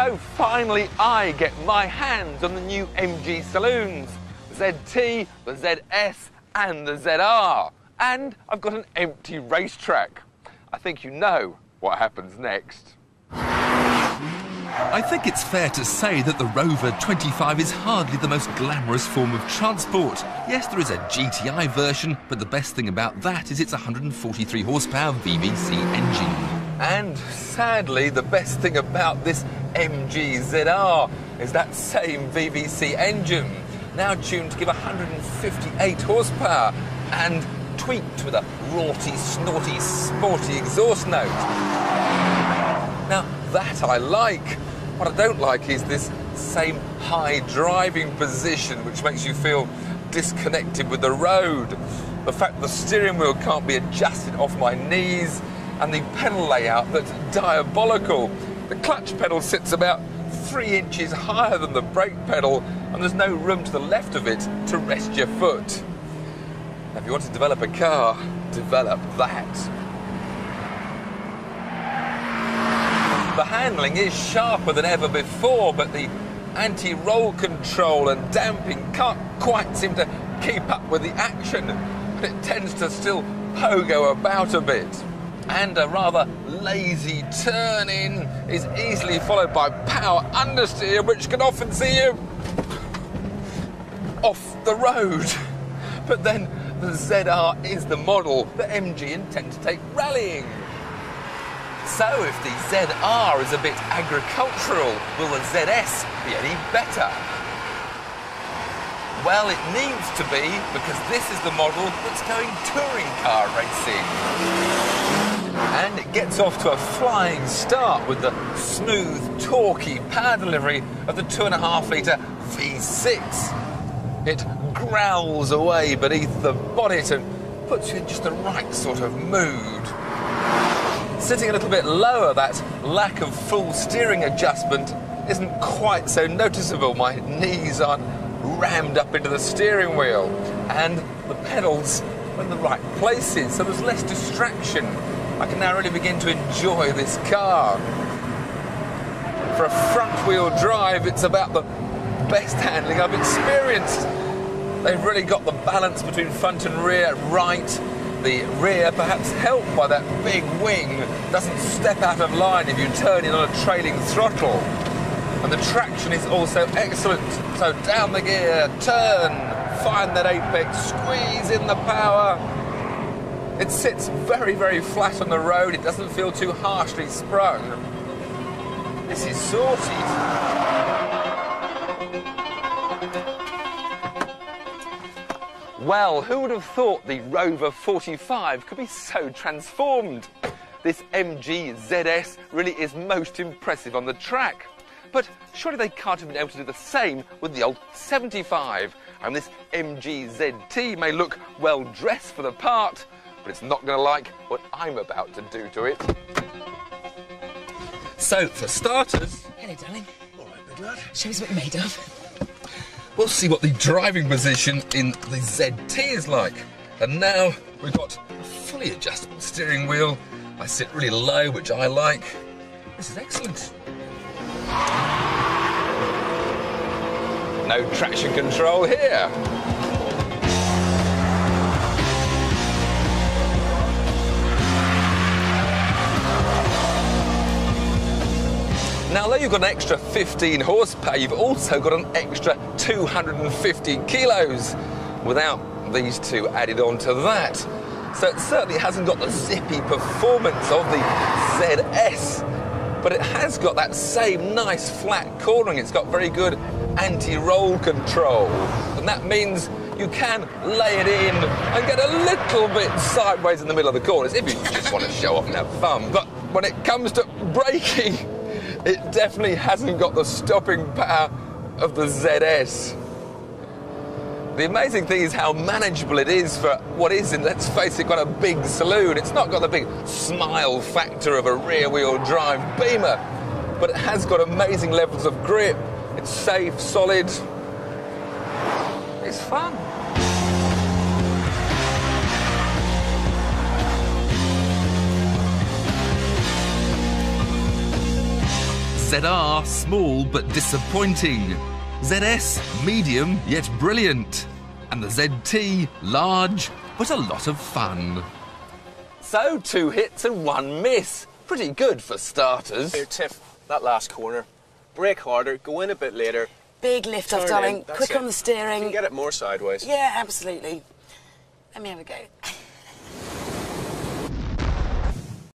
So finally I get my hands on the new MG saloons, the ZT, the ZS and the ZR. And I've got an empty racetrack. I think you know what happens next. I think it's fair to say that the Rover 25 is hardly the most glamorous form of transport. Yes, there is a GTI version, but the best thing about that is its 143 horsepower VVC engine. And sadly, the best thing about this MG ZR is that same VVC engine, now tuned to give 158 horsepower and tweaked with a rorty, snorty, sporty exhaust note. Now, that I like. What I don't like is this same high driving position which makes you feel disconnected with the road. The fact the steering wheel can't be adjusted off my knees, and the pedal layout that's diabolical. The clutch pedal sits about 3 inches higher than the brake pedal, and there's no room to the left of it to rest your foot. Now, if you want to develop a car, develop that. The handling is sharper than ever before, but the anti-roll control and damping can't quite seem to keep up with the action. It tends to still pogo about a bit. And a rather lazy turn-in is easily followed by power understeer, which can often see you off the road. But then the ZR is the model that MG intend to take rallying. So if the ZR is a bit agricultural, will the ZS be any better? Well, it needs to be, because this is the model that's going touring car racing. And it gets off to a flying start with the smooth, torquey power delivery of the 2.5-litre V6. It growls away beneath the bonnet and puts you in just the right sort of mood. Sitting a little bit lower, that lack of full steering adjustment isn't quite so noticeable. My knees aren't rammed up into the steering wheel, and the pedals are in the right places, so there's less distraction. I can now really begin to enjoy this car. For a front-wheel drive, it's about the best handling I've experienced. They've really got the balance between front and rear right. The rear, perhaps helped by that big wing, doesn't step out of line if you turn in on a trailing throttle. And the traction is also excellent. So down the gear, turn, find that apex, squeeze in the power. It sits very, very flat on the road. It doesn't feel too harshly sprung. This is sorted. Well, who would have thought the Rover 45 could be so transformed? This MG ZS really is most impressive on the track. But surely they can't have been able to do the same with the old 75. And this MG ZT may look well dressed for the part, but it's not going to like what I'm about to do to it. So, for starters... Hello, darling. All right, big lad. Show us what you're made of. We'll see what the driving position in the ZT is like. And now we've got a fully adjustable steering wheel. I sit really low, which I like. This is excellent. No traction control here. Now, although you've got an extra 15 horsepower, you've also got an extra 250 kilos without these two added on to that. So it certainly hasn't got the zippy performance of the ZS, but it has got that same nice flat cornering. It's got very good anti-roll control, and that means you can lay it in and get a little bit sideways in the middle of the corners if you just want to show off and have fun. But when it comes to braking, it definitely hasn't got the stopping power of the ZS. The amazing thing is how manageable it is for what is, and let's face it, quite a big saloon. It's not got the big smile factor of a rear-wheel drive Beamer, but it has got amazing levels of grip. It's safe, solid. It's fun. ZR, small but disappointing. ZS, medium yet brilliant. And the ZT, large but a lot of fun. So 2 hits and 1 miss. Pretty good for starters. Here, Tiff, that last corner. Brake harder, go in a bit later. Big lift off, Turn darling. in, that's Quick it. on the steering. You can get it more sideways. Yeah, absolutely. Let me have a go.